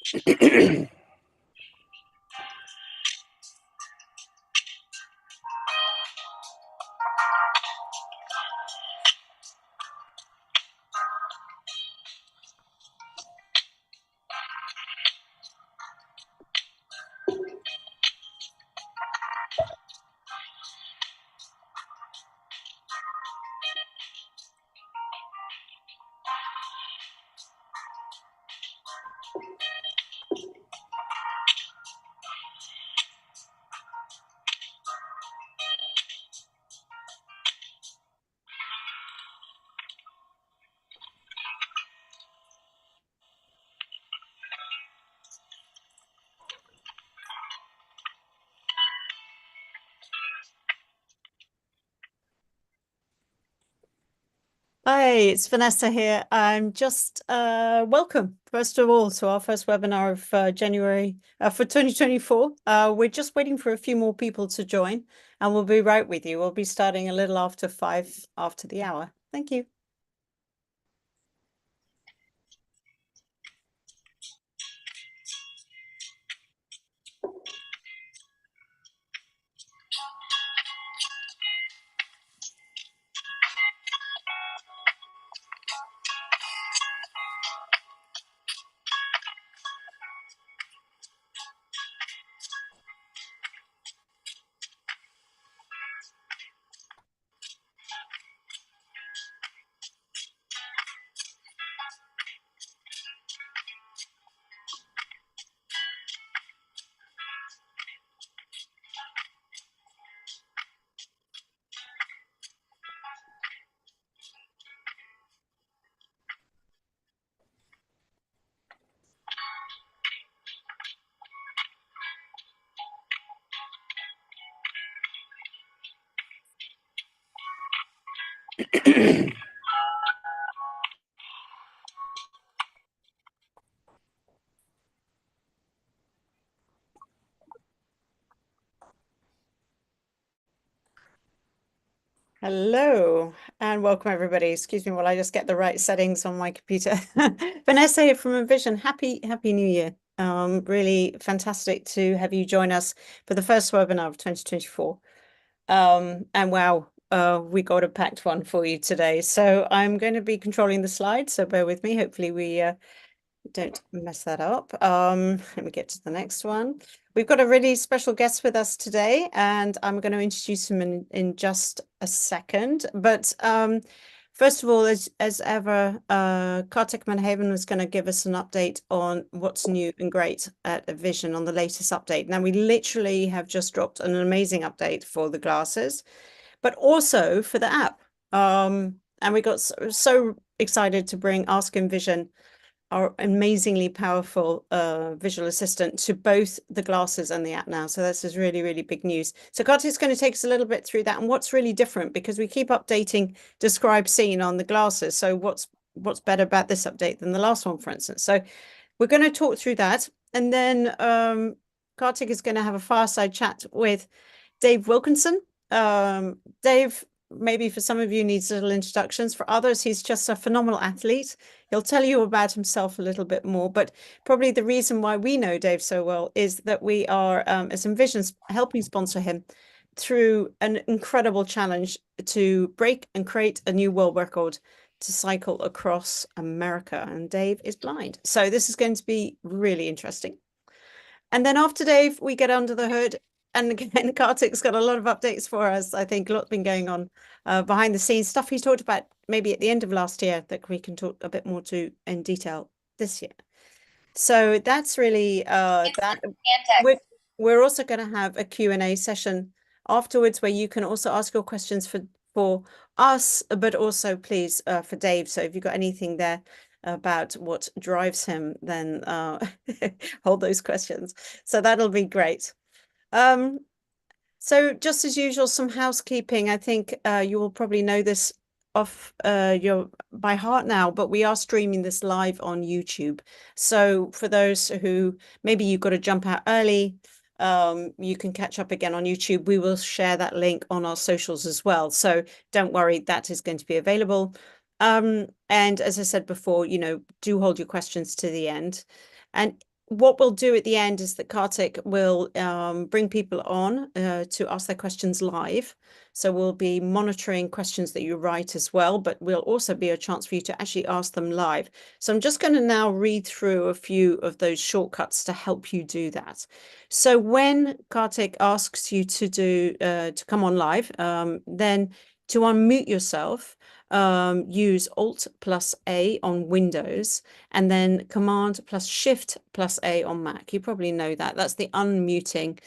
Hi, it's Vanessa here. I'm just welcome, first of all, to our first webinar of January for 2024. We're just waiting for a few more people to join, and we'll be right with you. We'll be starting a little after 5 after the hour. Thank you. Hello and welcome everybody. Excuse me while I just get the right settings on my computer. Vanessa here from Envision. Happy New Year. Really fantastic to have you join us for the first webinar of 2024. And wow, we got a packed one for you today. So I'm going to be controlling the slides, so bear with me. Hopefully we don't mess that up. Let me get to the next one. We've got a really special guest with us today, and I'm going to introduce him in just a second. But first of all, as ever, Kartik Manhavan was going to give us an update on what's new and great at Envision on the latest update. Now, we literally have just dropped an amazing update for the glasses, but also for the app. And we got so excited to bring Ask Envision, our amazingly powerful visual assistant, to both the glasses and the app now. So this is really, really big news. So Kartik's going to take us a little bit through that and what's really different, because we keep updating Describe Scene on the glasses. So what's better about this update than the last one, for instance? So we're going to talk through that. And then Kartik is going to have a fireside chat with Dave Wilkinson. Dave, maybe for some of you, needs little introductions. For others, he's just a phenomenal athlete. He'll tell you about himself a little bit more, but probably the reason why we know Dave so well is that we are, as Envision, helping sponsor him through an incredible challenge to break and create a new world record to cycle across America. And Dave is blind. So this is going to be really interesting. And then after Dave, we get under the hood. And again, Kartik's got a lot of updates for us. I think a lot's been going on behind the scenes, stuff he talked about maybe at the end of last year that we can talk a bit more to in detail this year. So that's really that. We're also going to have a Q&A session afterwards where you can also ask your questions for us, but also please for Dave. So if you've got anything there about what drives him, then hold those questions. So that'll be great. So just as usual, some housekeeping. I think you will probably know this off your by heart now, but we are streaming this live on YouTube. So for those who maybe you've got to jump out early, you can catch up again on YouTube. We will share that link on our socials as well. So don't worry, that is going to be available. And as I said before, do hold your questions to the end. And what we'll do at the end is that Kartik will bring people on to ask their questions live. So we'll be monitoring questions that you write as well, but we'll also be a chance for you to actually ask them live. So I'm just going to now read through a few of those shortcuts to help you do that. So when Kartik asks you to come on live, then to unmute yourself, use Alt plus A on Windows, and then Command plus Shift plus A on Mac. You probably know that. That's the unmuting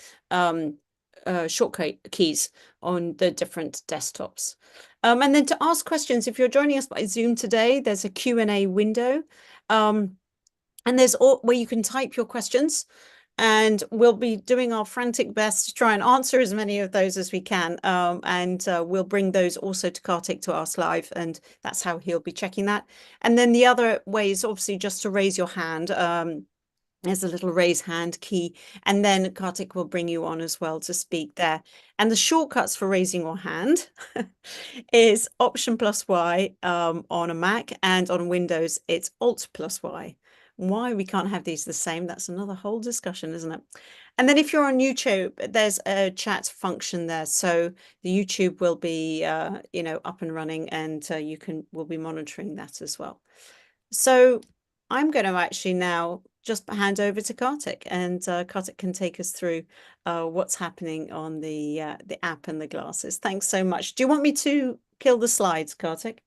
shortcut keys on the different desktops. And then to ask questions, if you're joining us by Zoom today, there's a Q&A window. And there's where you can type your questions. And we'll be doing our frantic best to try and answer as many of those as we can. And we'll bring those also to Kartik to ask live, and that's how he'll be checking that. And then the other way is obviously just to raise your hand. There's a little raise hand key, and then Kartik will bring you on as well to speak there. And the shortcuts for raising your hand is Option plus Y on a Mac, and on Windows, it's Alt plus Y. Why we can't have these the same, that's another whole discussion, isn't it? And then if you're on YouTube, there's a chat function there. So the YouTube will be, up and running, and we'll be monitoring that as well. So I'm going to actually now just hand over to Kartik, and Kartik can take us through what's happening on the app and the glasses. Thanks so much. Do you want me to kill the slides, Kartik?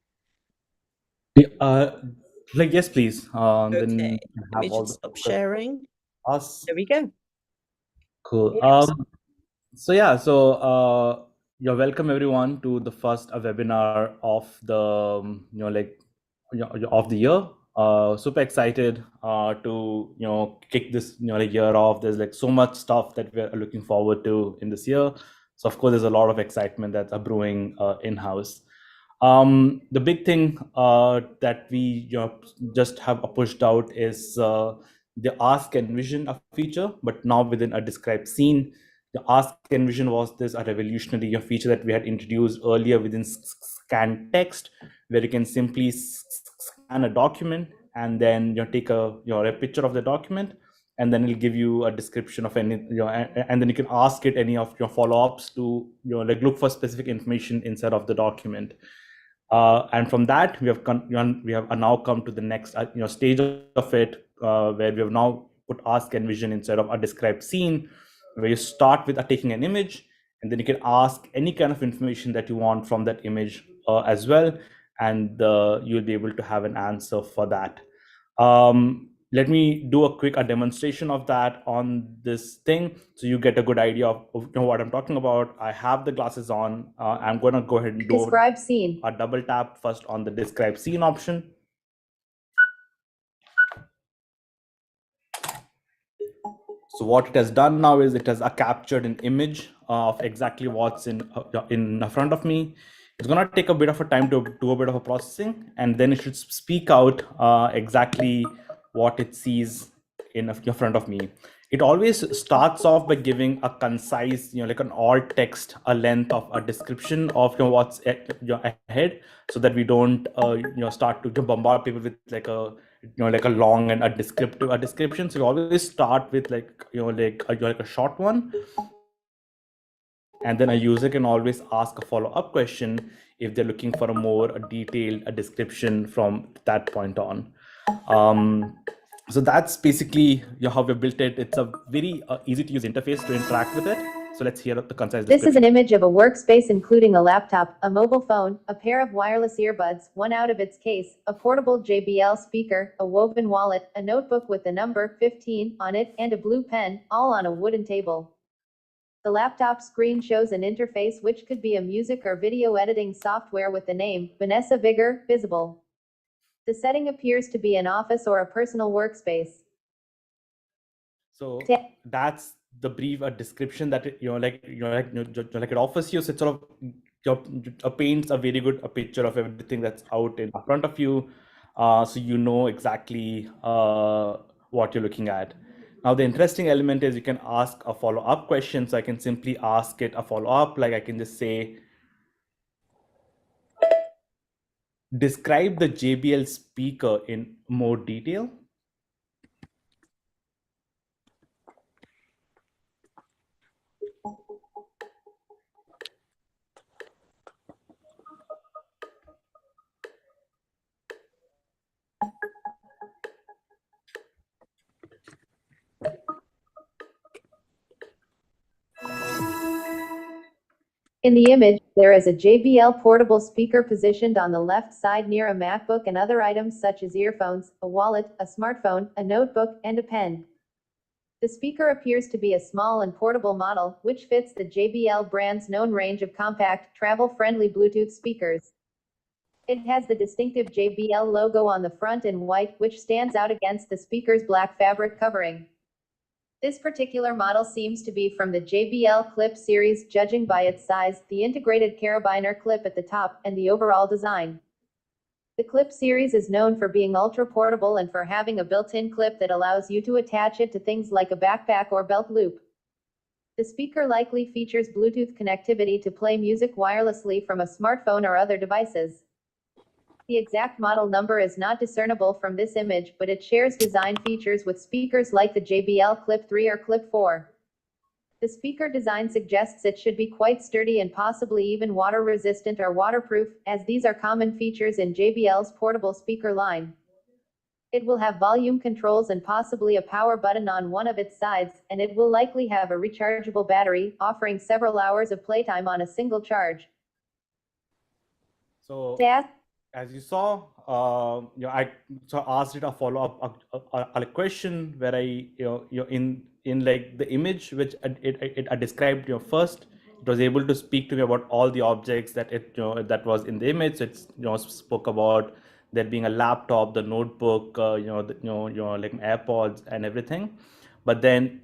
Yes, please. Okay, Then let me have all just the stop focus sharing. us. There we go. Cool. Yes. You're welcome everyone to the first webinar of the of the year. Super excited to kick this year off. There's like so much stuff that we're looking forward to in this year. So of course, there's a lot of excitement that's brewing in-house. The big thing that we just have pushed out is the Ask Envision a feature, but now within a described scene. The Ask Envision was this a revolutionary feature that we had introduced earlier within scan text, where you can simply scan a document and then take a picture of the document, and then it'll give you a description of any and then you can ask it any of your follow-ups to look for specific information inside of the document. And from that, we have now come to the next stage of it, where we have now put Ask Envision instead of a described scene, where you start with taking an image, and then you can ask any kind of information that you want from that image as well, and you'll be able to have an answer for that. Let me do a quick demonstration of that on this thing, so you get a good idea of what I'm talking about. I have the glasses on. I'm going to go ahead and do Describe scene. a double tap first on the describe scene option. So what it has done now is it has captured an image of exactly what's in front of me. It's going to take a bit of a time to do a bit of a processing, and then it should speak out exactly what it sees in front of me. It always starts off by giving a concise, like an alt text, a length of a description of what's ahead, so that we don't start to bombard people with like a long and a description. So we always start with like a short one, and then a user can always ask a follow-up question if they're looking for a more detailed description from that point on. So that's basically how we built it. It's a very easy to use interface to interact with it. So let's hear the concise description. This is an image of a workspace including a laptop, a mobile phone, a pair of wireless earbuds, one out of its case, a portable JBL speaker, a woven wallet, a notebook with the number 15 on it, and a blue pen, all on a wooden table. The laptop screen shows an interface which could be a music or video editing software with the name Vanessa Vigor visible. The setting appears to be an office or a personal workspace. So that's the brief description that it offers you. So it sort of paints a very good picture of everything that's out in front of you, so you know exactly what you're looking at. Now the interesting element is you can ask a follow-up question. So I can simply ask it a follow-up, like I can just say, describe the JBL speaker in more detail. In the image, there is a JBL portable speaker positioned on the left side near a MacBook and other items such as earphones, a wallet, a smartphone, a notebook, and a pen. The speaker appears to be a small and portable model, which fits the JBL brand's known range of compact, travel-friendly Bluetooth speakers. It has the distinctive JBL logo on the front in white, which stands out against the speaker's black fabric covering. This particular model seems to be from the JBL Clip series, judging by its size, the integrated carabiner clip at the top, and the overall design. The Clip series is known for being ultra-portable and for having a built-in clip that allows you to attach it to things like a backpack or belt loop. The speaker likely features Bluetooth connectivity to play music wirelessly from a smartphone or other devices. The exact model number is not discernible from this image, but it shares design features with speakers like the JBL Clip 3 or Clip 4. The speaker design suggests it should be quite sturdy and possibly even water-resistant or waterproof, as these are common features in JBL's portable speaker line. It will have volume controls and possibly a power button on one of its sides, and it will likely have a rechargeable battery, offering several hours of playtime on a single charge. So, Dad? as you saw, I asked it a follow-up a question where in like the image which it described first, it was able to speak to me about all the objects that that was in the image. So it's spoke about there being a laptop, the notebook, like AirPods and everything. But then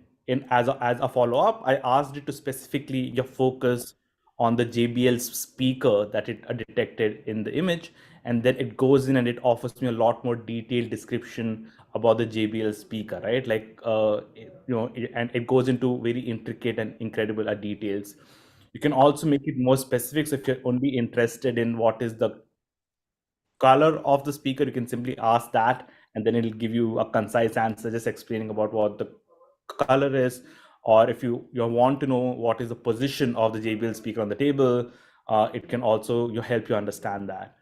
as a follow-up, I asked it to specifically focus on the JBL speaker that it detected in the image, and then it goes in and it offers me a lot more detailed description about the JBL speaker, right? Like and it goes into very intricate and incredible details. You can also make it more specific. So if you're only interested in what is the color of the speaker, you can simply ask that, and then it'll give you a concise answer just explaining about what the color is. Or if you want to know what is the position of the JBL speaker on the table, it can also help you understand that,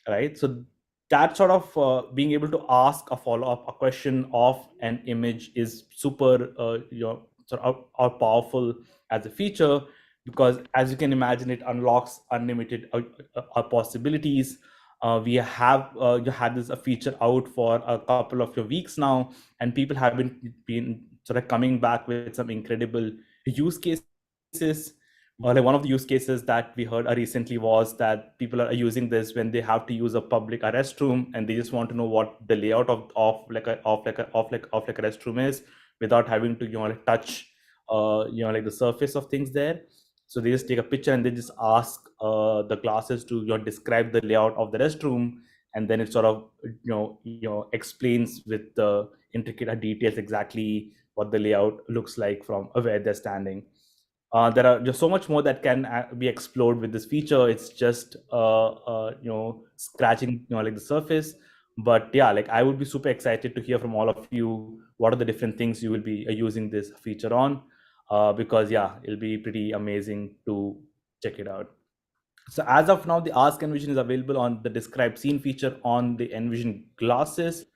right? So that sort of being able to ask a follow-up a question of an image is super sort of powerful as a feature, because as you can imagine, it unlocks unlimited possibilities. We have had this a feature out for a couple of weeks now, and people have been sort of coming back with some incredible use cases. Like one of the use cases that we heard recently was that people are using this when they have to use a public restroom, and they just want to know what the layout of like a restroom is without having to touch like the surface of things there. So they just take a picture and they just ask the glasses to describe the layout of the restroom, and then it sort of explains with the intricate details exactly what the layout looks like from where they're standing. There are just so much more that can be explored with this feature. It's just scratching like the surface. But yeah, like I would be super excited to hear from all of you what are the different things you will be using this feature on, because yeah, it'll be pretty amazing to check it out. So as of now, the Ask Envision is available on the Describe Scene feature on the Envision glasses.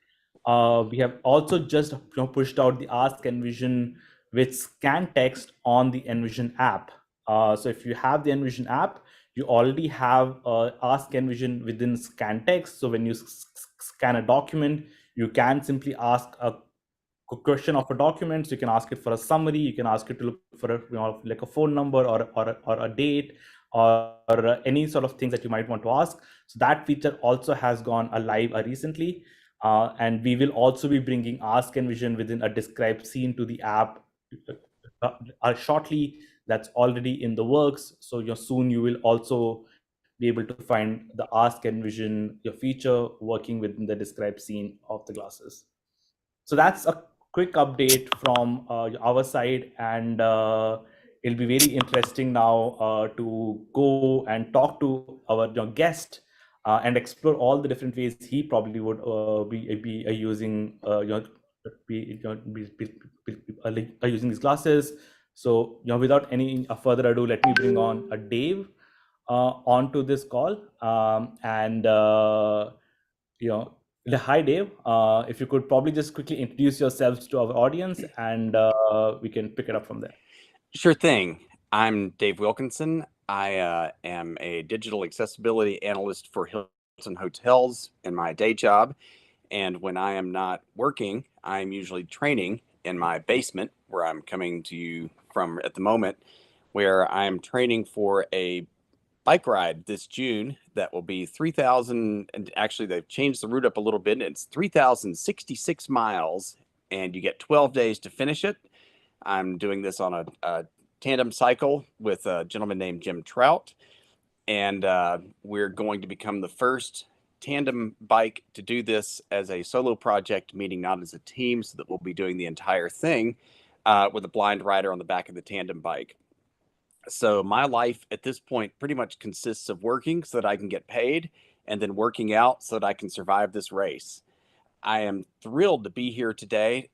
We have also just pushed out the Ask Envision with scan text on the Envision app. So if you have the Envision app, you already have Ask Envision within scan text. So when you scan a document, you can simply ask a question of a document. So you can ask it for a summary. You can ask it to look for a, like a phone number or a date or any sort of things that you might want to ask. So that feature also has gone live recently. And we will also be bringing Ask Envision within a Describe Scene to the app shortly. That's already in the works. So soon you will also be able to find the Ask Envision feature working within the Describe Scene of the glasses. So that's a quick update from our side, and it'll be very interesting now to go and talk to our guest and explore all the different ways he probably would be using using these glasses. So without any further ado, let me bring on Dave onto this call, and hi, Dave. If you could probably just quickly introduce yourselves to our audience, and we can pick it up from there. Sure thing. I'm Dave Wilkinson. I am a digital accessibility analyst for Hilton Hotels in my day job. And when I am not working, I'm usually training in my basement, where I'm coming to you from at the moment, where I'm training for a bike ride this June that will be 3,000. And actually, they've changed the route up a little bit. And it's 3,066 miles, and you get 12 days to finish it. I'm doing this on a tandem cycle with a gentleman named Jim Trout, and we're going to become the first tandem bike to do this as a solo project, meaning not as a team, so that we'll be doing the entire thing with a blind rider on the back of the tandem bike. So my life at this point pretty much consists of working so that I can get paid, and then working out so that I can survive this race. I am thrilled to be here today.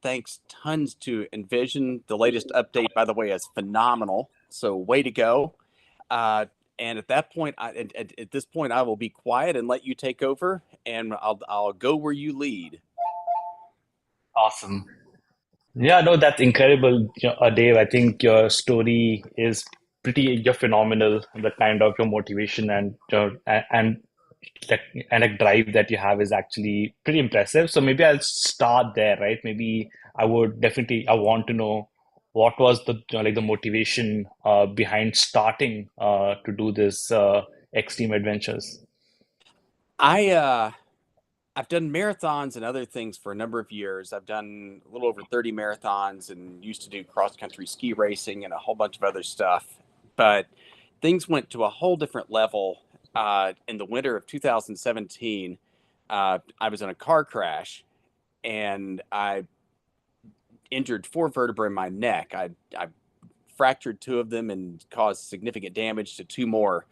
Thanks tons to Envision. The latest update, by the way, is phenomenal. So way to go. And at that point, at this point, I will be quiet and let you take over, and I'll go where you lead. Awesome. Yeah, no, that's incredible, Dave. I think your story is you're phenomenal. The kind of your motivation and that and a drive that you have is actually pretty impressive. So maybe I'll start there, right? Maybe I want to know what was the like the motivation behind starting to do this extreme adventures. I've done marathons and other things for a number of years. I've done a little over 30 marathons and used to do cross country ski racing and a whole bunch of other stuff. But things went to a whole different level in the winter of 2017. I was in a car crash, and I injured 4 vertebrae in my neck. I fractured 2 of them and caused significant damage to 2 more.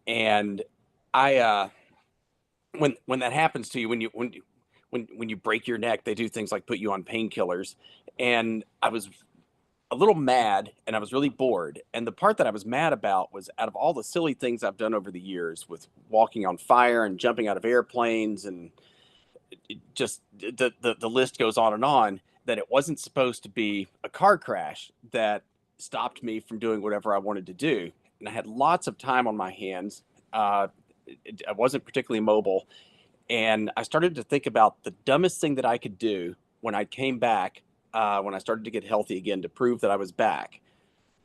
And I when that happens to you, when you break your neck, they do things like put you on painkillers. And I was a little mad, and I was really bored. And the part that I was mad about was, out of all the silly things I've done over the years, with walking on fire and jumping out of airplanes, and just the list goes on, that it wasn't supposed to be a car crash that stopped me from doing whatever I wanted to do. And I had lots of time on my hands. I wasn't particularly mobile. And I started to think about the dumbest thing that I could do when I came back, when I started to get healthy again, to prove that I was back.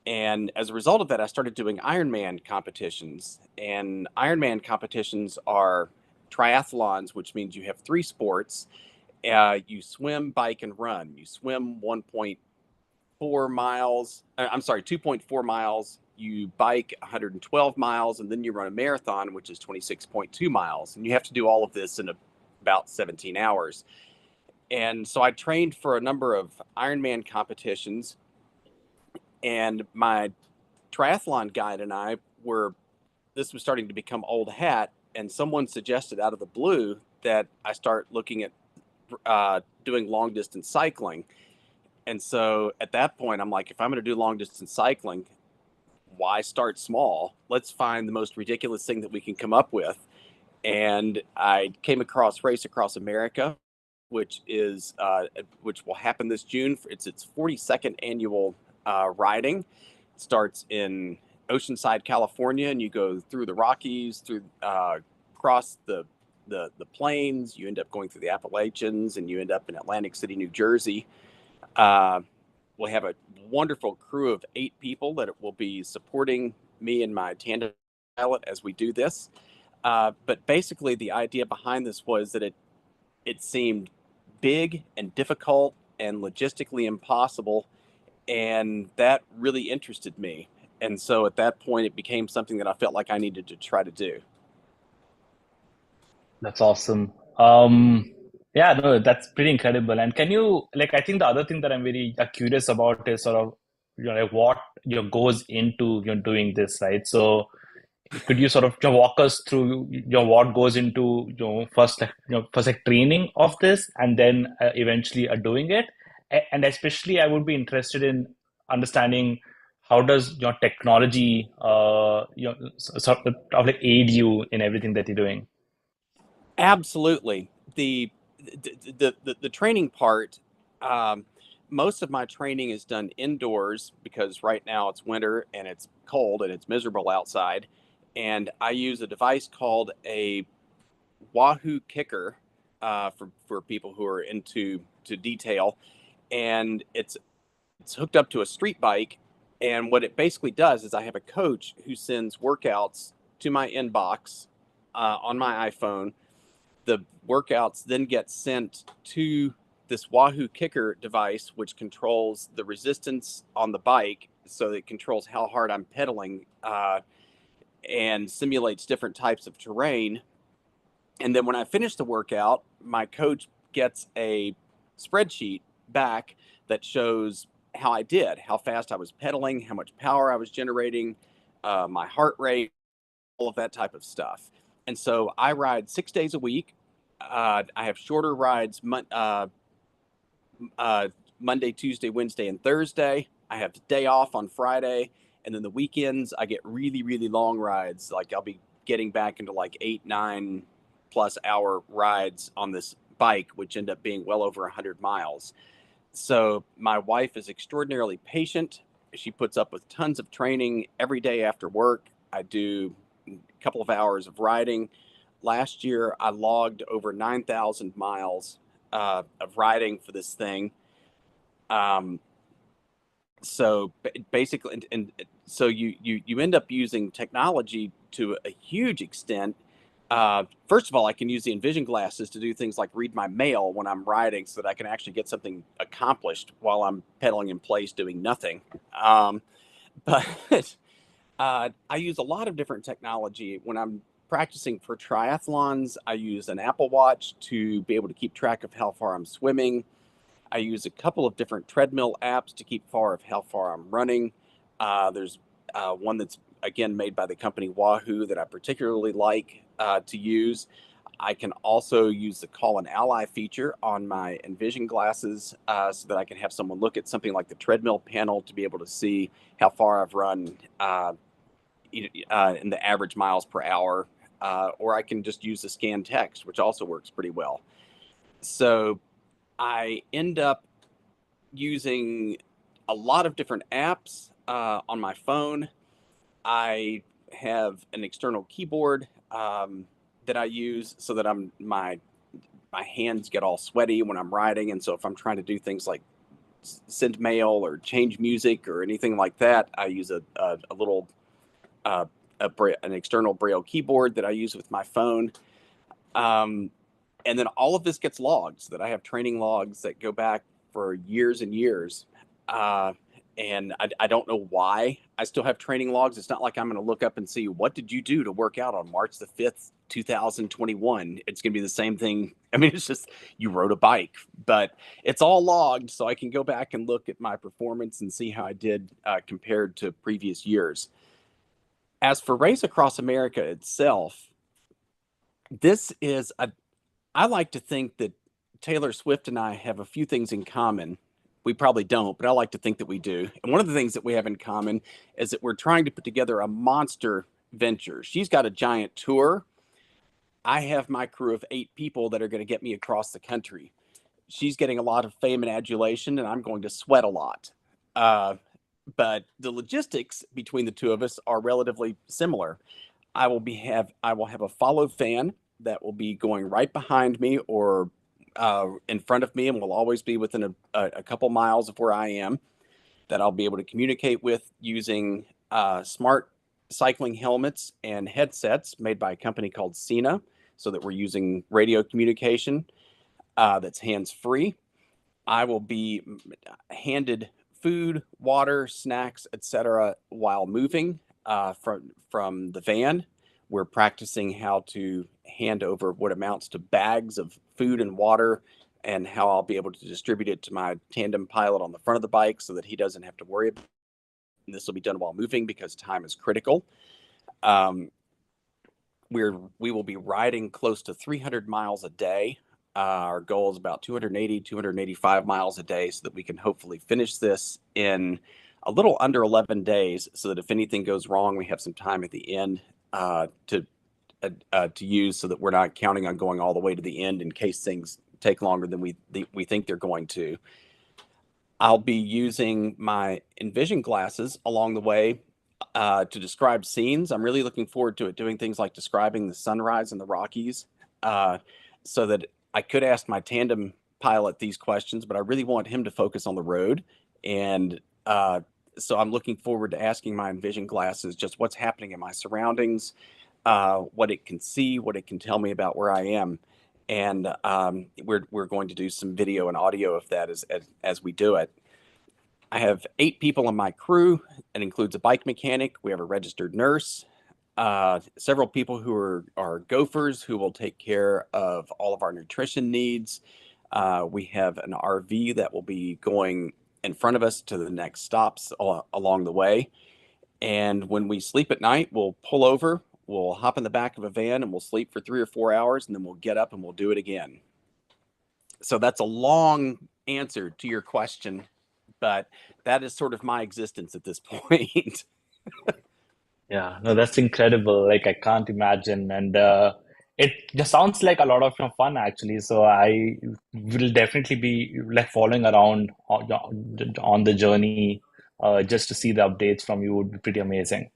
And as a result of that, I started doing Ironman competitions. And Ironman competitions are triathlons, which means you have 3 sports. You swim, bike, and run. You swim 1.4 miles. I'm sorry, 2.4 miles. You bike 112 miles, and then you run a marathon, which is 26.2 miles. And you have to do all of this in about 17 hours. And so I trained for a number of Ironman competitions, and my triathlon guide and this was starting to become old hat, and someone suggested out of the blue that I start looking at doing long distance cycling. And so at that point, I'm like, if I'm going to do long distance cycling, why start small? Let's find the most ridiculous thing that we can come up with. And I came across Race Across America, which will happen this June. It's its 42nd annual riding. It starts in Oceanside, California, and you go through the Rockies, through across the plains. You end up going through the Appalachians, and you end up in Atlantic City, New Jersey. We'll have a wonderful crew of 8 people that will be supporting me and my tandem pilot as we do this. But basically, the idea behind this was that it seemed big and difficult and logistically impossible, and that really interested me. And so at that point, it became something that I felt like I needed to try to do. That's awesome. Yeah, no, that's pretty incredible. And can you, like, I think the other thing that I'm very curious about is sort of, like what goes into doing this, right? So, could you sort of walk us through what goes into first like training of this, and then eventually doing it? And especially, I would be interested in understanding how does your technology sort of like aid you in everything that you're doing. Absolutely. The training part, most of my training is done indoors because right now it's winter and it's cold and it's miserable outside. And I use a device called a Wahoo kicker for people who are into detail, and it's hooked up to a street bike. And what it basically does is I have a coach who sends workouts to my inbox on my iPhone. The workouts then get sent to this Wahoo kicker device, which controls the resistance on the bike. So it controls how hard I'm pedaling and simulates different types of terrain. And then when I finish the workout, my coach gets a spreadsheet back that shows how I did, how fast I was pedaling, how much power I was generating, my heart rate, all of that type of stuff. And so I ride 6 days a week. I have shorter rides Monday, Tuesday, Wednesday, and Thursday. I have the day off on Friday. And then the weekends, I get really, really long rides. Like I'll be getting back into like 8, 9+ hour rides on this bike, which end up being well over 100 miles. So my wife is extraordinarily patient. She puts up with tons of training every day after work. I do a couple of hours of riding. Last year, I logged over 9,000 miles of riding for this thing. So basically, and so you end up using technology to a huge extent. First of all, I can use the Envision glasses to do things like read my mail when I'm riding so that I can actually get something accomplished while I'm pedaling in place doing nothing. But I use a lot of different technology. When I'm practicing for triathlons, I use an Apple Watch to be able to keep track of how far I'm swimming. I use a couple of different treadmill apps to keep far of how far I'm running. There's one that's, again, made by the company Wahoo that I particularly like to use. I can also use the Call an Ally feature on my Envision glasses so that I can have someone look at something like the treadmill panel to be able to see how far I've run in the average miles per hour. Or I can just use the scan text, which also works pretty well. So I end up using a lot of different apps on my phone. I have an external keyboard that I use so that my hands get all sweaty when I'm writing, and so if I'm trying to do things like send mail or change music or anything like that, I use a little an external Braille keyboard that I use with my phone. And then all of this gets logged so that I have training logs that go back for years and years. And I don't know why I still have training logs. It's not like I'm going to look up and see, what did you do to work out on March the 5th, 2021? It's going to be the same thing. I mean, it's just you rode a bike, but it's all logged so I can go back and look at my performance and see how I did compared to previous years. As for Race Across America itself, this is I like to think that Taylor Swift and I have a few things in common. We probably don't, but I like to think that we do. And one of the things that we have in common is that we're trying to put together a monster venture. She's got a giant tour. I have my crew of 8 people that are going to get me across the country. She's getting a lot of fame and adulation, and I'm going to sweat a lot. But the logistics between the two of us are relatively similar. I will have a followed fan that will be going right behind me or in front of me, and will always be within a couple miles of where I am, that I'll be able to communicate with using smart cycling helmets and headsets made by a company called Cena, so that we're using radio communication that's hands-free. I will be handed food, water, snacks, etc. while moving from the van. We're practicing how to hand over what amounts to bags of food and water, and how I'll be able to distribute it to my tandem pilot on the front of the bike so that he doesn't have to worry about it. And this will be done while moving because time is critical. We will be riding close to 300 miles a day. Our goal is about 280, 285 miles a day, so that we can hopefully finish this in a little under 11 days, so that if anything goes wrong, we have some time at the end to use, so that we're not counting on going all the way to the end in case things take longer than we think they're going to. I'll be using my Envision glasses along the way to describe scenes. I'm really looking forward to it, doing things like describing the sunrise in the Rockies, so that I could ask my tandem pilot these questions, but I really want him to focus on the road. And so I'm looking forward to asking my Envision glasses just what's happening in my surroundings, what it can see, what it can tell me about where I am. And we're going to do some video and audio of that as we do it. I have 8 people on my crew. It includes a bike mechanic. We have a registered nurse, several people who are gophers who will take care of all of our nutrition needs. We have an RV that will be going in front of us to the next stops along the way. And when we sleep at night, we'll pull over, we'll hop in the back of a van, and we'll sleep for 3 or 4 hours, and then we'll get up and we'll do it again. So that's a long answer to your question, but that is sort of my existence at this point. Yeah, no, that's incredible. Like I can't imagine, and it just sounds like a lot of fun actually. So I will definitely be like following around on the journey, just to see the updates from you would be pretty amazing.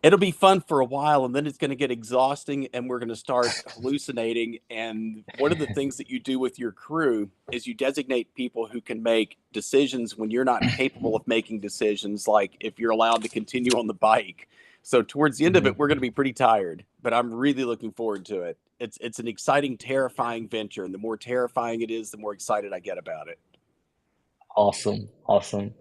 It'll be fun for a while, and then it's going to get exhausting, and we're going to start hallucinating. And one of the things that you do with your crew is you designate people who can make decisions when you're not capable of making decisions, like if you're allowed to continue on the bike. So towards the end of Mhm. it, we're going to be pretty tired, but I'm really looking forward to it. It's an exciting, terrifying venture, and the more terrifying it is, the more excited I get about it. Awesome, awesome.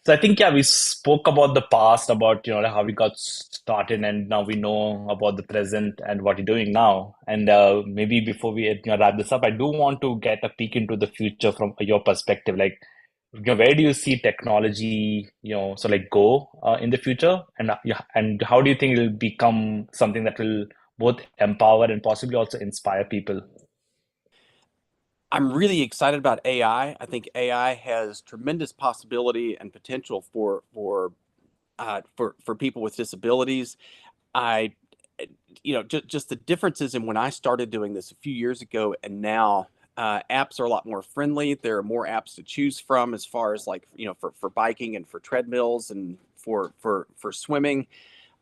So I think yeah, we spoke about the past, about like how we got started, and now we know about the present and what you're doing now. And maybe before we wrap this up, I do want to get a peek into the future from your perspective. Like, where do you see technology, so like go in the future, and yeah, and how do you think it'll become something that will both empower and possibly also inspire people? I'm really excited about AI. I think AI has tremendous possibility and potential for people with disabilities. I, just the differences in when I started doing this a few years ago and now. Apps are a lot more friendly. There are more apps to choose from as far as like for biking and for treadmills and for swimming.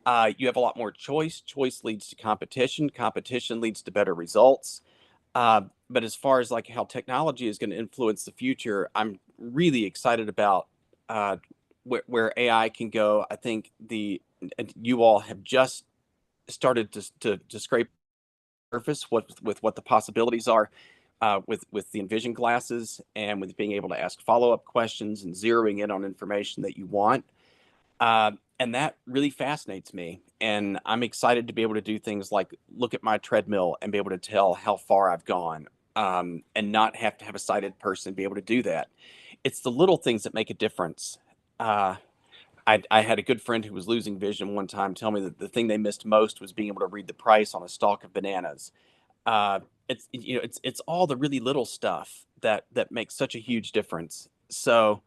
You have a lot more choice. Choice leads to competition. Competition leads to better results. But as far as like how technology is going to influence the future, I'm really excited about uh, where AI can go. I think you all have just started to scrape the surface with what the possibilities are with the Envision glasses and with being able to ask follow-up questions and zeroing in on information that you want. And that really fascinates me. And I'm excited to be able to do things like look at my treadmill and be able to tell how far I've gone, and not have to have a sighted person be able to do that. It's the little things that make a difference. Uh, I had a good friend who was losing vision one time tell me that the thing they missed most was being able to read the price on a stalk of bananas. It's all the really little stuff that makes such a huge difference. So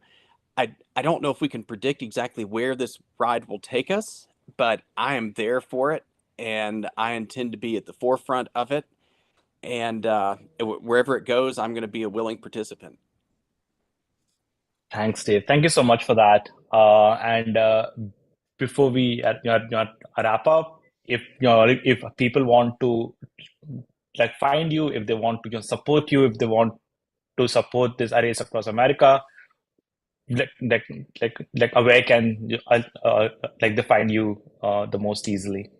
I don't know if we can predict exactly where this ride will take us, but I am there for it, and I intend to be at the forefront of it. And wherever it goes, I'm going to be a willing participant. Thanks, Dave. Thank you so much for that. And before we wrap up, if people want to like find you, if they want to support you, if they want to support this Arrays Across America, like like where can like they find you the most easily?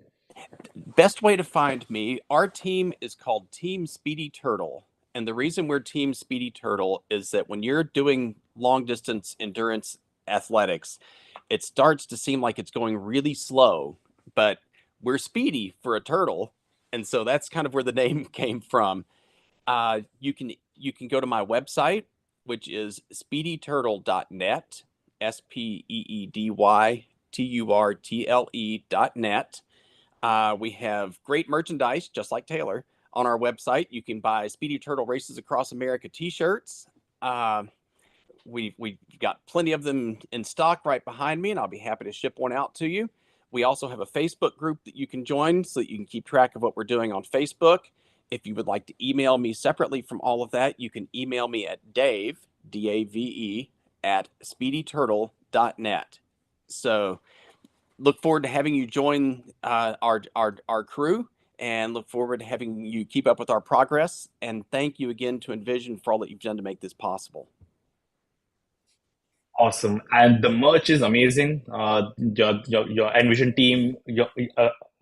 Best way to find me, our team is called Team Speedy Turtle. And the reason we're Team Speedy Turtle is that when you're doing long distance endurance athletics, it starts to seem like it's going really slow, but we're speedy for a turtle. And so that's kind of where the name came from. You can go to my website, which is speedyturtle.net, SPEEDYTURTLE.net. We have great merchandise, just like Taylor, on our website. You can buy Speedy Turtle Races Across America t-shirts. Uh, we've got plenty of them in stock right behind me, and I'll be happy to ship one out to you. We also have a Facebook group that you can join so that you can keep track of what we're doing on Facebook. If you would like to email me separately from all of that, you can email me at Dave, Dave, at speedyturtle.net. So look forward to having you join our crew, and look forward to having you keep up with our progress. And thank you again to Envision for all that you've done to make this possible. Awesome. And the merch is amazing. Your Envision team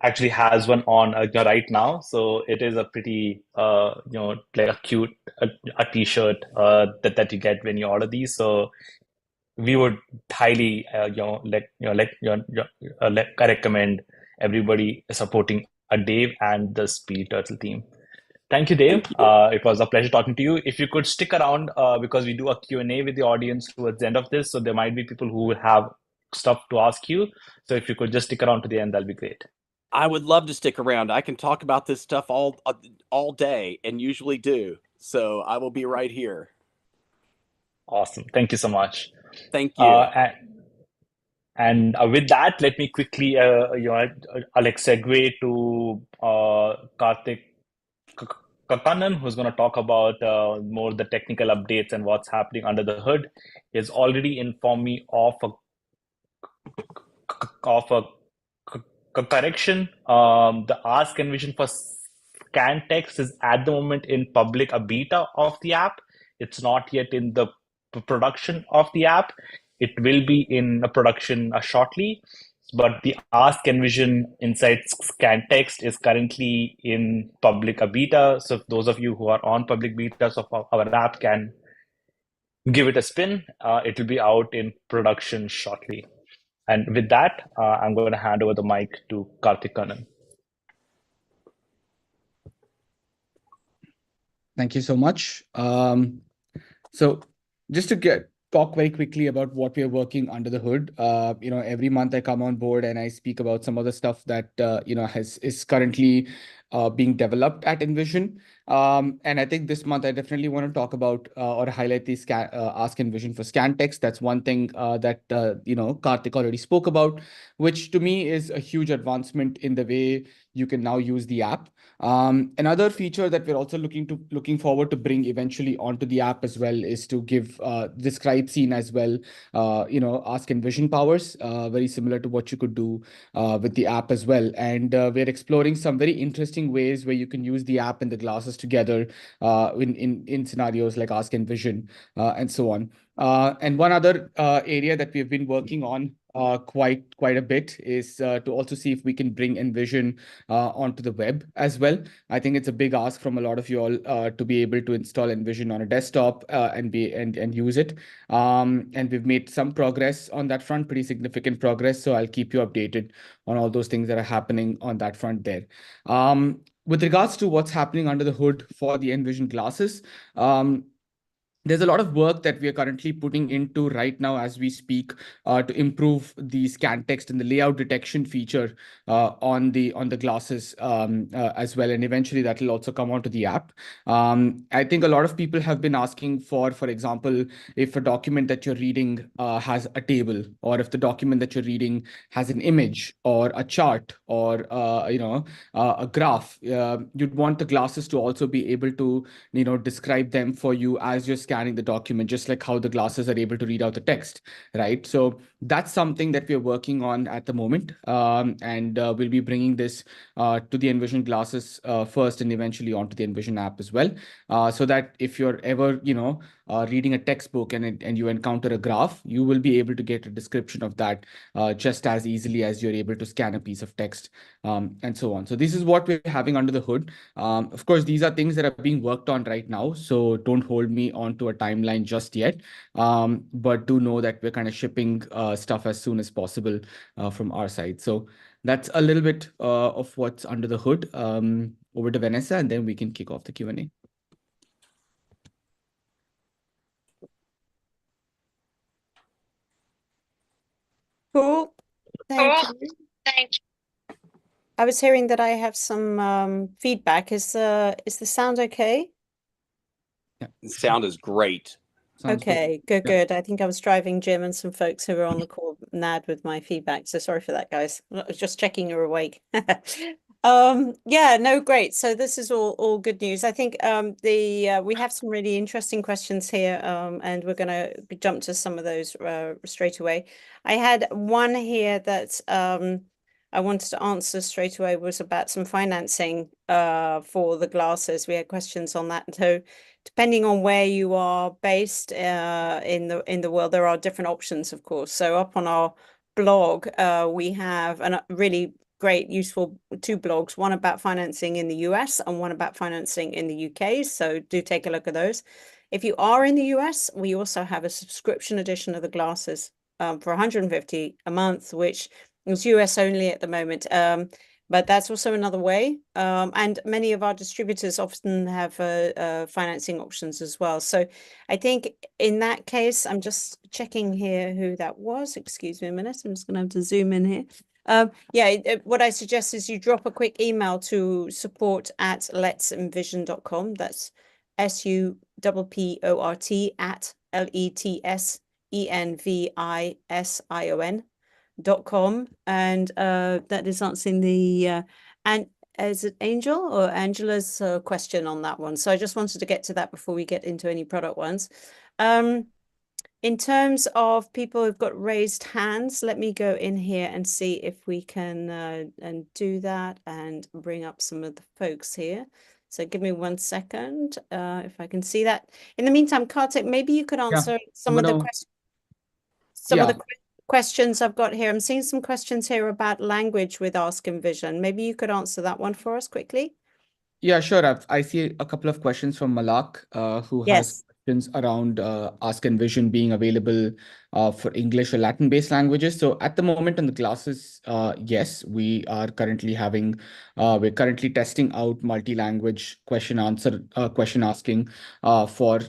actually has one on right now. So it is a pretty, like a cute a t-shirt that you get when you order these. So we would highly, I recommend everybody supporting Dave and the Speed Turtle team. Thank you, Dave. Thank you. It was a pleasure talking to you. If you could stick around, because we do a Q&A with the audience towards the end of this, so there might be people who will have stuff to ask you. So if you could just stick around to the end, that'll be great. I would love to stick around. I can talk about this stuff all day, and usually do. So I will be right here. Awesome. Thank you so much. Thank you. And with that, let me quickly, segue to Karthik Kakanan, who's going to talk about more the technical updates and what's happening under the hood. He has already informed me of a correction. The Ask Envision for scan text is at the moment in public a beta of the app. It's not yet in the production of the app. It will be in a production shortly, but the Ask Envision inside scan text is currently in public beta. So if those of you who are on public betas of our app can give it a spin, it will be out in production shortly. And with that, I'm going to hand over the mic to Karthik Kannan. Thank you so much. So just to talk very quickly about what we are working under the hood. Every month I come on board and I speak about some of the stuff that is currently being developed at Envision. And I think this month I definitely want to talk about or highlight the Ask Envision for scan text. That's one thing that Karthik already spoke about, which to me is a huge advancement in the way you can now use the app. Another feature that we're also looking forward to bring eventually onto the app as well is to give the scribe scene as well, Ask Envision powers, very similar to what you could do with the app as well. And we're exploring some very interesting ways where you can use the app and the glasses together in scenarios like Ask Envision and so on. And one other area that we've been working on quite a bit is to also see if we can bring Envision onto the web as well. I think it's a big ask from a lot of you all to be able to install Envision on a desktop and use it. And we've made some progress on that front, pretty significant progress. So I'll keep you updated on all those things that are happening on that front there. With regards to what's happening under the hood for the Envision glasses, there's a lot of work that we are currently putting into right now as we speak to improve the scan text and the layout detection feature on the glasses as well. And eventually that will also come onto the app. I think a lot of people have been asking for example, if a document that you're reading has a table, or if the document that you're reading has an image or a chart or a graph, you'd want the glasses to also be able to describe them for you as you're scanning the document, just like how the glasses are able to read out the text, right? So that's something that we're working on at the moment. And we'll be bringing this to the Envision glasses first and eventually onto the Envision app as well. So that if you're ever, reading a textbook and you encounter a graph, you will be able to get a description of that just as easily as you're able to scan a piece of text and so on. So this is what we're having under the hood. Of course, these are things that are being worked on right now, so don't hold me onto a timeline just yet. But do know that we're kind of shipping stuff as soon as possible from our side. So that's a little bit of what's under the hood. Over to Vanessa, and then we can kick off the Q&A. Cool. Thank you. I was hearing that I have some feedback. Is the sound okay? Yeah. The sound is great. Sounds Okay, good. good. I think I was driving Jim and some folks who were on the call mad with my feedback. So sorry for that, guys. I was just checking you're awake. Yeah, no, great. So this is all good news. I think we have some really interesting questions here, and we're gonna jump to some of those straight away. I had one here that I wanted to answer straight away, was about some financing for the glasses. We had questions on that. So depending on where you are based in the world, there are different options, of course. So up on our blog, we have a really great, useful two blogs, one about financing in the US and one about financing in the UK. So do take a look at those. If you are in the US, we also have a subscription edition of the glasses for 150 a month, which is US only at the moment. But that's also another way. And many of our distributors often have financing options as well. So I think in that case, I'm just checking here who that was. Excuse me a minute. I'm just going to have to zoom in here. What I suggest is you drop a quick email to support@letsenvision.com. That's SUPPORT at LETSENVISION.com. And that is answering the and is it Angel or Angela's question on that one. So I just wanted to get to that before we get into any product ones. In terms of people who've got raised hands, let me go in here and see if we can and do that and bring up some of the folks here. So give me 1 second if I can see that. In the meantime, Kartik, maybe you could answer some of the questions I've got here. I'm seeing some questions here about language with Ask Envision. Maybe you could answer that one for us quickly. Yeah, sure. I see a couple of questions from Malak, who has Yes. questions around Ask Envision being available for English or Latin-based languages. So at the moment on the glasses, yes, we are currently we're currently testing out multi-language question asking for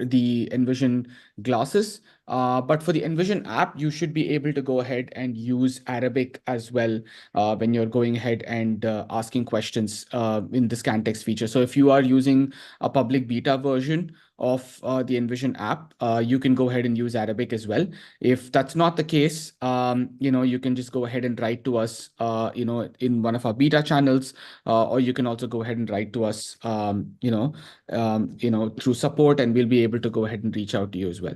the Envision glasses. But for the Envision app, you should be able to go ahead and use Arabic as well when you're going ahead and asking questions in the scan text feature. So if you are using a public beta version of the Envision app, you can go ahead and use Arabic as well. If that's not the case, you can just go ahead and write to us, in one of our beta channels, or you can also go ahead and write to us, through support, and we'll be able to go ahead and reach out to you as well.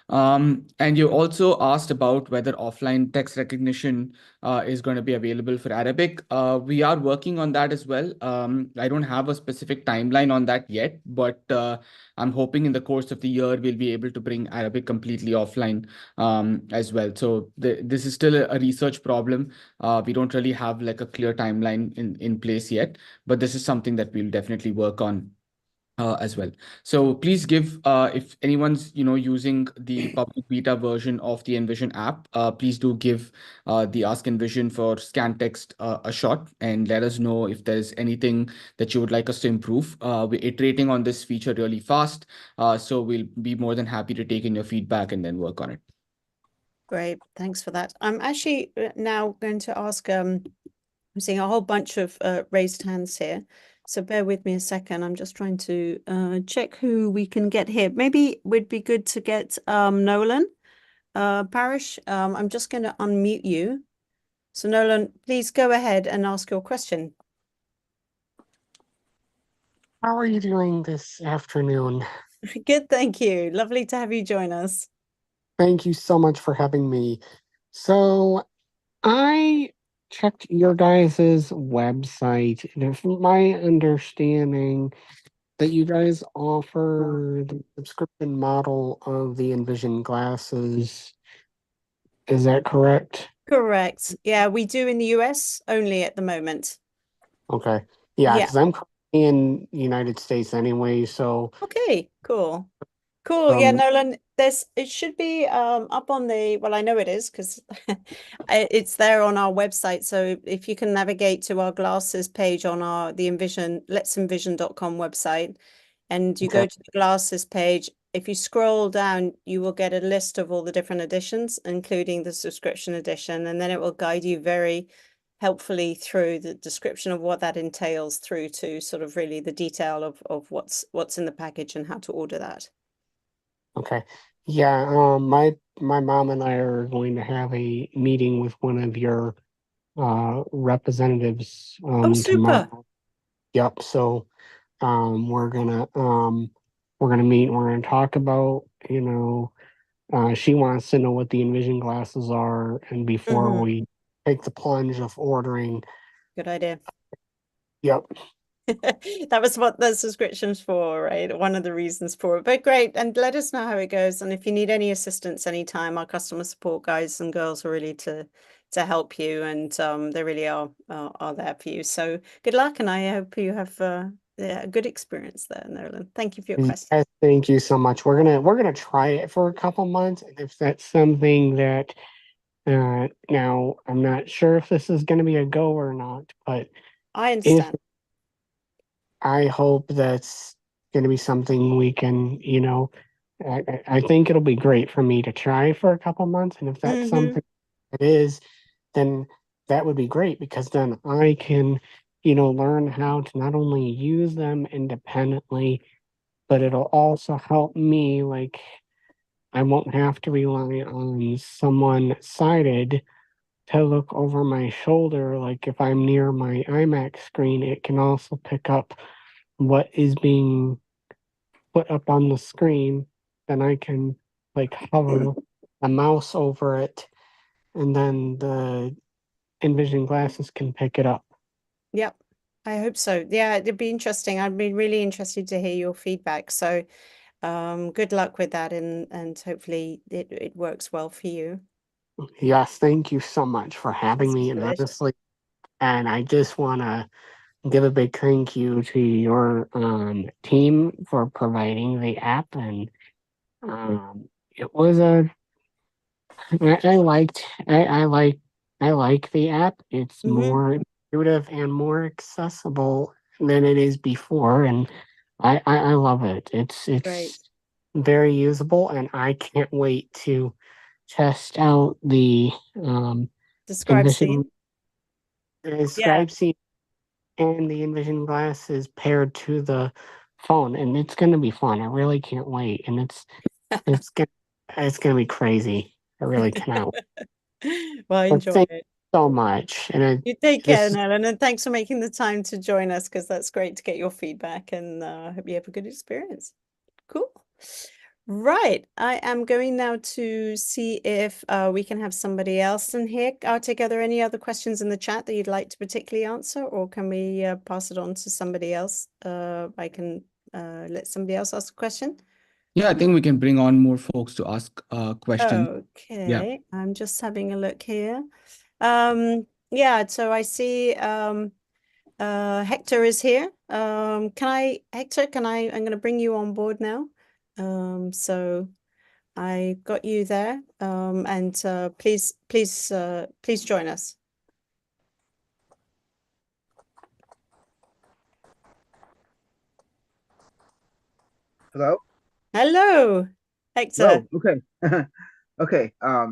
And you also asked about whether offline text recognition is going to be available for Arabic. We are working on that as well. I don't have a specific timeline on that yet, but I'm hoping in the course of the year we'll be able to bring Arabic completely offline as well. So this is still a research problem. We don't really have like a clear timeline in place yet, but this is something that we'll definitely work on as well. So please give, if anyone's using the public beta version of the Envision app, please do give the Ask Envision for scan text a shot, and let us know if there's anything that you would like us to improve. We're iterating on this feature really fast, so we'll be more than happy to take in your feedback and then work on it. Great, thanks for that. I'm actually now going to ask, I'm seeing a whole bunch of raised hands here. So bear with me a second. I'm just trying to check who we can get here. Maybe it would be good to get Nolan Parrish. I'm just going to unmute you. So Nolan, please go ahead and ask your question. How are you doing this afternoon? Good, thank you. Lovely to have you join us. Thank you so much for having me. So I checked your guys' website, and it's my understanding that you guys offer the subscription model of the Envision glasses. Is that correct? Correct. Yeah, we do in the US only at the moment. Okay. Yeah, Yeah. because I'm currently in the United States anyway, so Okay, cool. Cool. Yeah, um Nolan, it should be up on well, I know it is because it's there on our website. So if you can navigate to our glasses page on the letsenvision.com website, and you go okay. to the glasses page, if you scroll down, you will get a list of all the different editions, including the subscription edition, and then it will guide you very helpfully through the description of what that entails through to sort of really the detail of what's in the package and how to order that. Okay. Yeah, my mom and I are going to have a meeting with one of your representatives Oh, super. tomorrow. Yep. So we're gonna meet. We're gonna talk about, she wants to know what the Envision glasses are, and before Mhm. we take the plunge of ordering. Good idea. Yep. That was what the subscription's for, right? One of the reasons for it. But great. And let us know how it goes. And if you need any assistance anytime, our customer support guys and girls are really to help you. And they really are there for you. So good luck. And I hope you have a good experience there, Nolan. Thank you for your question. Yes, thank you so much. We're gonna try it for a couple months, and if that's something that now I'm not sure if this is gonna be a go or not, but I if understand. I hope that's gonna be something we can, I think it'll be great for me to try for a couple months, and if that's something it is, then that would be great, because then I can, learn how to not only use them independently, but it'll also help me. Like, I won't have to rely on someone sighted to look over my shoulder. Like, if I'm near my iMac screen, it can also pick up what is being put up on the screen. Then I can, like, hover a mouse over it, and then the Envision glasses can pick it up. Yep. I hope so. Yeah, it'd be interesting. I'd be really interested to hear your feedback. So good luck with that, and hopefully it works well for you. Yes, thank you so much for having It's a me. And pleasure. honestly, and I just want to give a big thank you to your team for providing the app. And it was I like the app. It's more intuitive and more accessible than it is before, and I love it. Great. It's very usable, and I can't wait to test out the Describe Envision scene. Yeah. Scribe scene and the Envision glasses paired to the phone, and it's gonna be fun. I really can't wait, and it's gonna it's gonna be crazy. I really cannot. Well, But enjoy thank it. you so much, and You take care, this Ellen, and thanks for making the time to join us, because that's great to get your feedback, and hope you have a good experience. Cool. Right. I am going now to see if we can have somebody else in here. Arctic, are there any other questions in the chat that you'd like to particularly answer, or can we pass it on to somebody else? I can let somebody else ask a question. Yeah, I think we can bring on more folks to ask questions. Yeah. Okay, I'm just having a look here. Yeah, so I see Hector is here. Hector, I'm going to bring you on board now. So I got you there. And please join us. Hello? Hello, Hector. Hello. Okay. Okay. I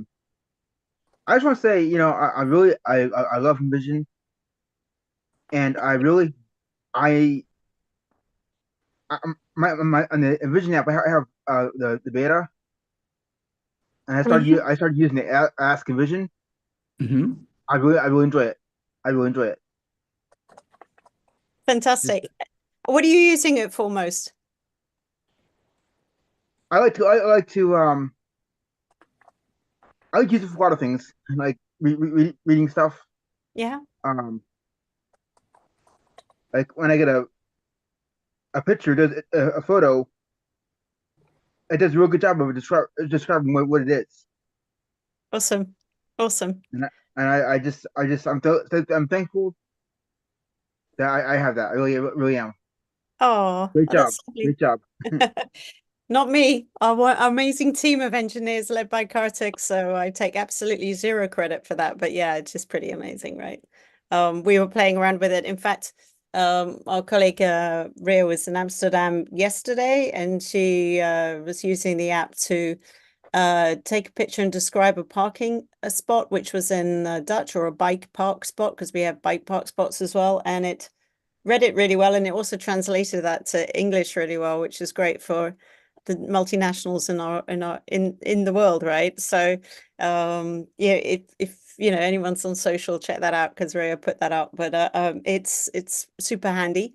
just want to say, I really I love Envision, and my on the Envision app I have the beta, and I started using the Ask Envision. Mm-hmm. I really enjoy it. I really enjoy it. Fantastic. What are you using it for most? I like to use it for a lot of things, like reading stuff. Yeah. Like when I get a picture, does a photo, it does a real good job of describing what it is. Awesome. Awesome. I'm thankful that I have that. I really am. Oh, Great job. that's lovely. Great job. Not me. Our amazing team of engineers led by Kartik, so I take absolutely zero credit for that. But yeah, it's just pretty amazing, right? We were playing around with it. In fact, our colleague Ria was in Amsterdam yesterday, and she was using the app to take a picture and describe a parking spot, which was in Dutch, or a bike park spot, because we have bike park spots as well. And it read it really well, and it also translated that to English really well, which is great for the multinationals in the world, right? So yeah, if you know, anyone's on social, check that out because Rhea put that up. But it's super handy.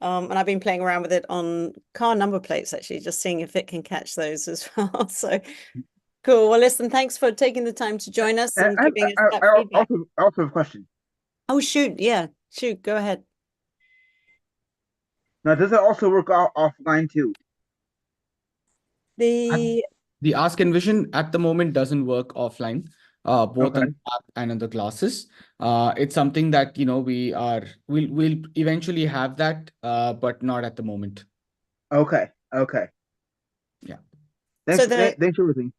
And I've been playing around with it on car number plates, actually, just seeing if it can catch those as well. So cool. Well, listen, thanks for taking the time to join us and giving us that feedback. I also have a question. Oh, shoot. Yeah, shoot. Go ahead. Now, does it also work offline too? The The Ask Envision at the moment doesn't work offline, both Okay. on the app and on the glasses. It's something that, you know, we'll eventually have that, but not at the moment. Okay. Okay. Yeah. So the Thanks for everything.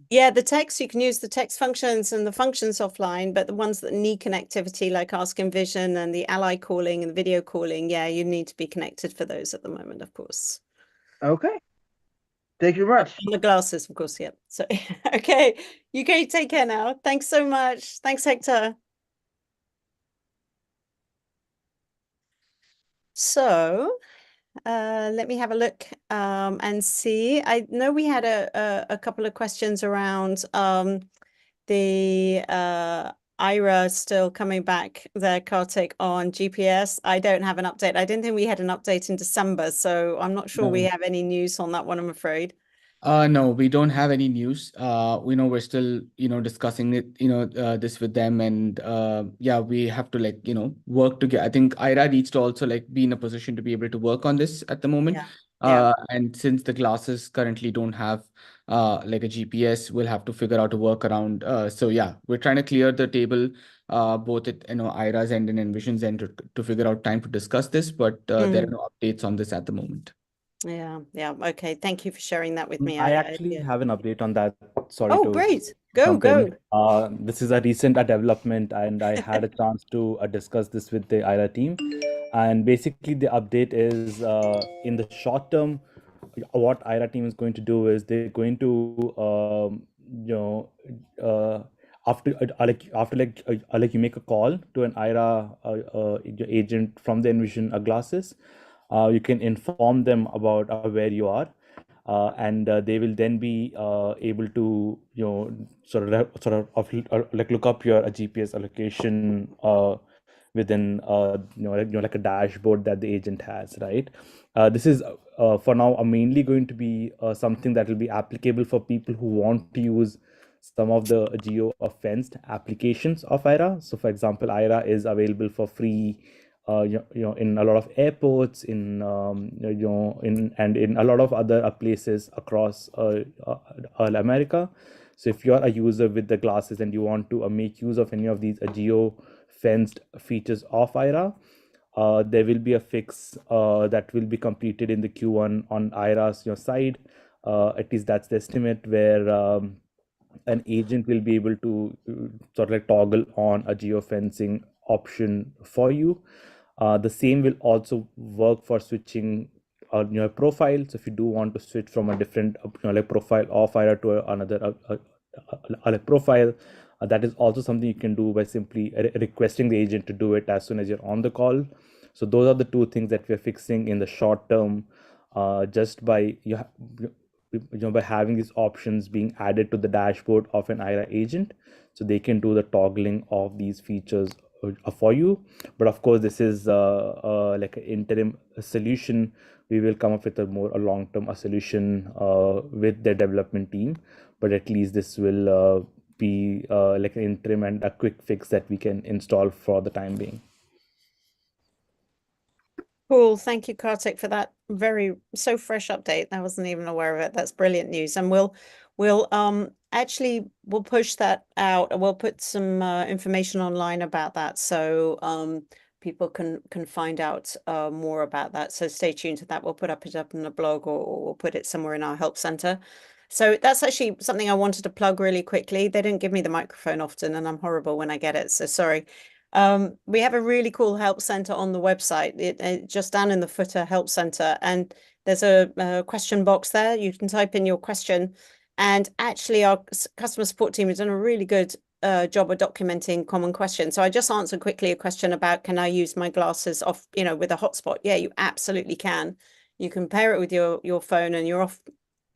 yeah, the text, you can use the text functions and the functions offline, but the ones that need connectivity, like Ask Envision and the ally calling and the video calling, yeah, you need to be connected for those at the moment, of course. Okay. Thank you very much. On the glasses, of course, yeah. So, okay, you go take care now. Thanks so much. Thanks, Hector. So, let me have a look and see. I know we had a couple of questions around the IRA still coming back there, Kartik, on GPS. I don't have an update. I didn't think we had an update in December, so I'm not sure we No. have any news on that one, I'm afraid. No, we don't have any news. We know we're still, you know, discussing it, you know, this with them, and yeah, we have to, like, you know, work together. I think IRA needs to also, like, be in a position to be able to work on this at the moment. Yeah. And since the glasses currently don't have like a GPS, we'll have to figure out a workaround. So yeah, we're trying to clear the table, both at, you know, IRA's end and Envision's end to figure out time to discuss this, but there are no updates on this at the moment. Yeah. Okay. Thank you for sharing that with me. I actually have an update on that. Sorry Oh, to great. Go. jump in. This is a recent development, and I had a chance to discuss this with the IRA team. And basically, the update is in the short term, what IRA team is going to do is they're going to, you know, like you make a call to an IRA agent from the Envision glasses, you can inform them about where you are. And they will then be able to, you know, like look up your GPS allocation within like a dashboard that the agent has, right? This is for now mainly going to be something that will be applicable for people who want to use some of the geo fenced applications of IRA. So for example, IRA is available for free in a lot of airports, in in a lot of other places across all America. So if you're a user with the glasses and you want to make use of any of these geo fenced features of IRA, there will be a fix that will be completed in the Q1 on IRA's side. At least that's the estimate, where an agent will be able to sort of like toggle on a geofencing option for you. The same will also work for switching your profile. So if you do want to switch from a different like profile of IRA to another profile, that is also something you can do by simply requesting the agent to do it as soon as you're on the call. So those are the two things that we're fixing in the short term, just by by having these options being added to the dashboard of an IRA agent, so they can do the toggling of these features for you. But of course, this is like an interim solution. We will come up with a long-term solution with the development team, but at least this will be like an interim and a quick fix that we can install for the time being. Cool. Thank you, Kartik, for that so fresh update. I wasn't even aware of it. That's brilliant news. And we'll actually we'll push that out. We'll put some information online about that, so people can find out more about that. So stay tuned to that. We'll put it up in the blog, or we'll put it somewhere in our help center. So that's actually something I wanted to plug really quickly. They don't give me the microphone often, and I'm horrible when I get it, so sorry. We have a really cool help center on the website. It just down in the footer, help center, and there's a question box there. You can type in your question, and actually our customer support team has done a really good job of documenting common questions. So I just answered quickly a question about, can I use my glasses off, with a hotspot? Yeah, you absolutely can. You can pair it with your phone, and you're off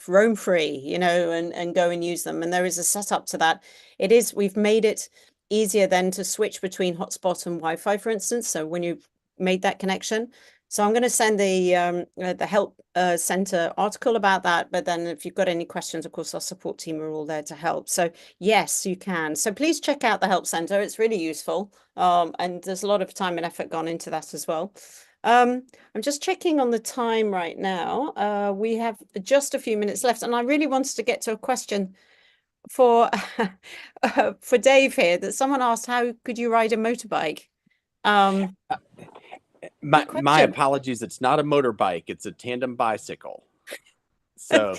roam free, and go and use them. And there is a setup to that. We've made it easier then to switch between hotspot and Wi-Fi, for instance. So when you've made that connection. So I'm going to send the help center article about that. But then if you've got any questions, of course, our support team are all there to help. So yes, you can. So please check out the help center. It's really useful. And there's a lot of time and effort gone into that as well. I'm just checking on the time right now. We have just a few minutes left, and I really wanted to get to a question for for Dave here, that someone asked, how could you ride a motorbike? My apologies. It's not a motorbike. It's a tandem bicycle. So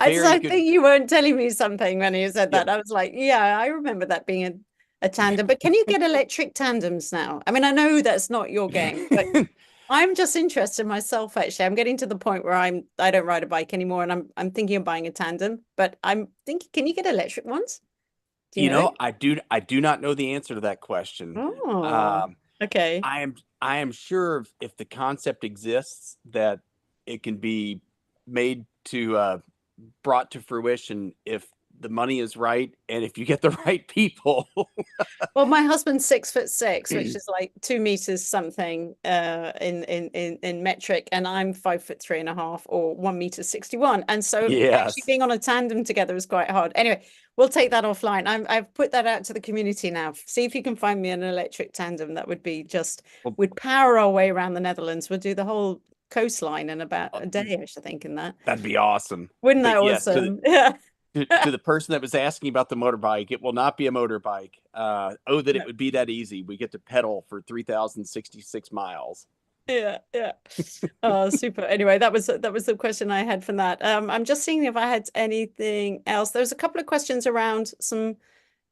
I good. think you weren't telling me something when you said that. I was like, yeah, I remember that being a tandem. But can you get electric tandems now? I mean, I know that's not your game, but I'm just interested myself, actually. I'm getting to the point where I don't ride a bike anymore, and I'm thinking of buying a tandem, but I'm thinking, can you get electric ones? Do you know? I do not know the answer to that question. Oh, okay. I am sure if the concept exists, that it can be made to brought to fruition if the money is right and if you get the right people. Well, my husband's 6'6", which is like 2 meters something in metric, and I'm 5'3.5" or 1 meter 61. And so actually being on a tandem together is quite hard. Anyway, we'll take that offline. I've put that out to the community now. See if you can find me an electric tandem. That would be just, we'd power our way around the Netherlands. We'll do the whole coastline in about a day, I should think, in that. That'd be awesome. Wouldn't that awesome? Yeah. To the person that was asking about the motorbike, it will not be a motorbike. It would be that easy. We get to pedal for 3,066 miles. Yeah. Oh, super. Anyway, that was the question I had from that. I'm just seeing if I had anything else. There was a couple of questions around some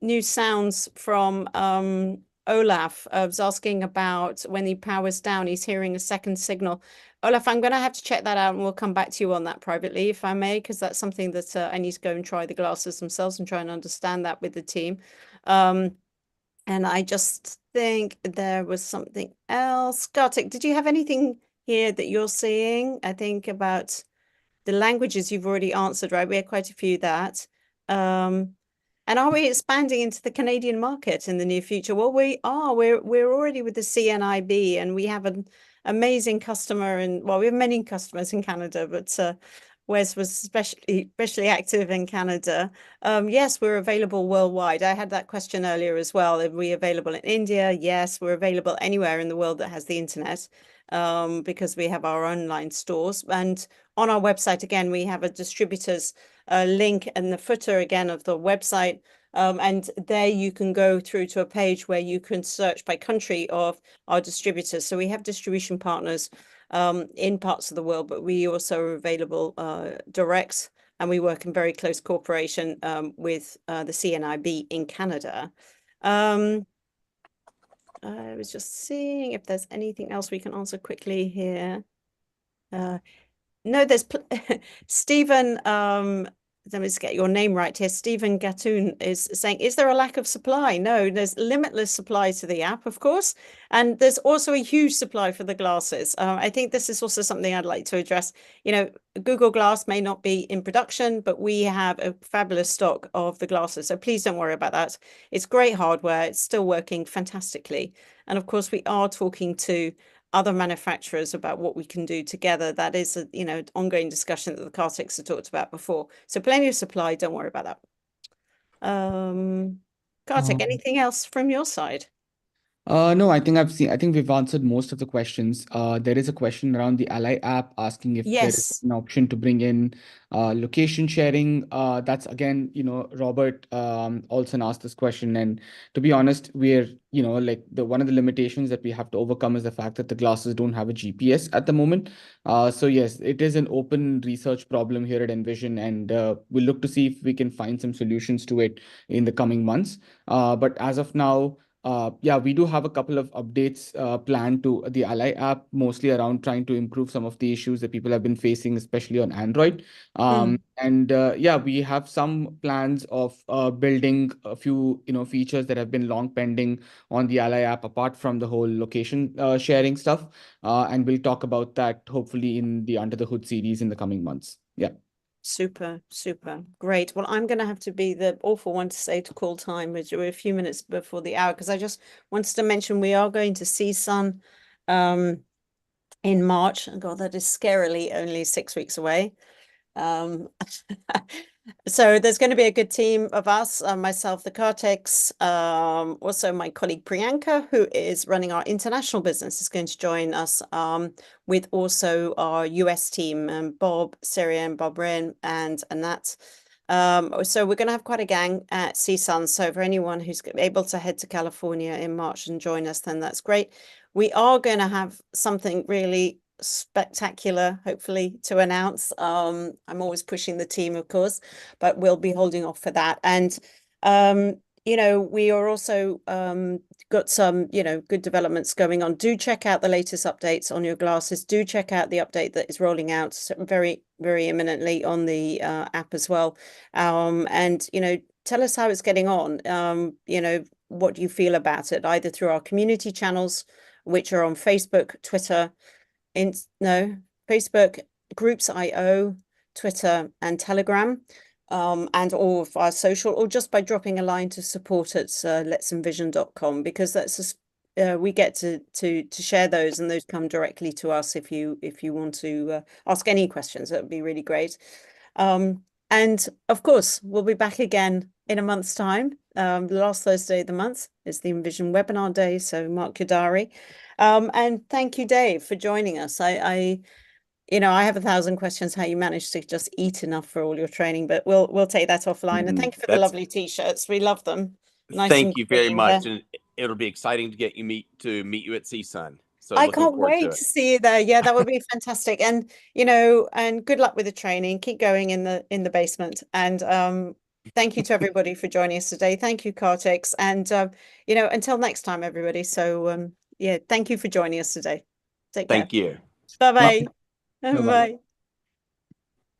new sounds from Olaf. I was asking about when he powers down, he's hearing a second signal. Olaf, I'm going to have to check that out, and we'll come back to you on that privately, if I may, because that's something that I need to go and try the glasses themselves and try and understand that with the team. And I just think there was something else. Kartik, did you have anything here that you're seeing? I think about the languages you've already answered, right? We had quite a few that. And are we expanding into the Canadian market in the near future? Well, we are. We're already with the CNIB, and we have an amazing customer, and well, we have many customers in Canada, but Wes was especially active in Canada. Yes, we're available worldwide. I had that question earlier as well. Are we available in India? Yes, we're available anywhere in the world that has the internet, because we have our online stores. And on our website, again, we have a distributor's link in the footer again of the website. And there you can go through to a page where you can search by country of our distributors. So we have distribution partners in parts of the world, but we also are available direct, and we work in very close cooperation with the CNIB in Canada. I was just seeing if there's anything else we can answer quickly here. No, there's Stephen. Let me just get your name right here. Stephen Gattoon is saying, is there a lack of supply? No, there's limitless supply to the app, of course. And there's also a huge supply for the glasses. I think this is also something I'd like to address. You know, Google Glass may not be in production, but we have a fabulous stock of the glasses. So please don't worry about that. It's great hardware. It's still working fantastically. And of course, we are talking to other manufacturers about what we can do together. That is a, you know, ongoing discussion that the Kartiks have talked about before. So plenty of supply, don't worry about that. Kartik, anything else from your side? No, I think we've answered most of the questions. There is a question around the Ally app asking if there is an option to bring in location sharing. That's again, Robert Olson asked this question. And to be honest, we're, like one of the limitations that we have to overcome is the fact that the glasses don't have a GPS at the moment. So yes, it is an open research problem here at Envision, and we'll look to see if we can find some solutions to it in the coming months. But as of now, we do have a couple of updates planned to the Ally app, mostly around trying to improve some of the issues that people have been facing, especially on Android. We have some plans of building a few, features that have been long pending on the Ally app, apart from the whole location sharing stuff. And we'll talk about that hopefully in the Under the Hood series in the coming months. Yeah. Super, super. Great. Well, I'm going to have to be the awful one to say to call time, which we're a few minutes before the hour, because I just wanted to mention we are going to CSUN in March. Oh God, that is scarily only 6 weeks away. So there's going to be a good team of us, myself, the Cartex, also my colleague Priyanka, who is running our international business, is going to join us, with also our US team, Bob, Syrian, Bob Wren, and Anat. So we're going to have quite a gang at CSUN. So for anyone who's able to head to California in March and join us, then that's great. We are going to have something really spectacular, hopefully, to announce. I'm always pushing the team, of course, but we'll be holding off for that. And we are also got some, good developments going on. Do check out the latest updates on your glasses. Do check out the update that is rolling out very, very imminently on the app as well. And tell us how it's getting on. What do you feel about it, either through our community channels, which are on Facebook, Twitter, Facebook, Groups.io, Twitter, and Telegram, and all of our social, or just by dropping a line to support at letsenvision.com, because that's just we get to share those, and those come directly to us if you want to ask any questions. That would be really great. And of course, we'll be back again in a month's time. The last Thursday of the month is the Envision webinar day, so mark your diary. And thank you, Dave, for joining us. I have 1,000 questions how you managed to just eat enough for all your training, but we'll take that offline. And thank you for the lovely t-shirts. We love them. Nice. Thank you very much, and it'll be exciting to get you meet you at CSUN. So I can't wait to see you there. Yeah, that would be fantastic. And and good luck with the training. Keep going in the basement. And thank you to everybody for joining us today. Thank you, Cartex. And until next time, everybody. So yeah, thank you for joining us today. Take care. Thank you. Bye-bye. Bye-bye. Bye.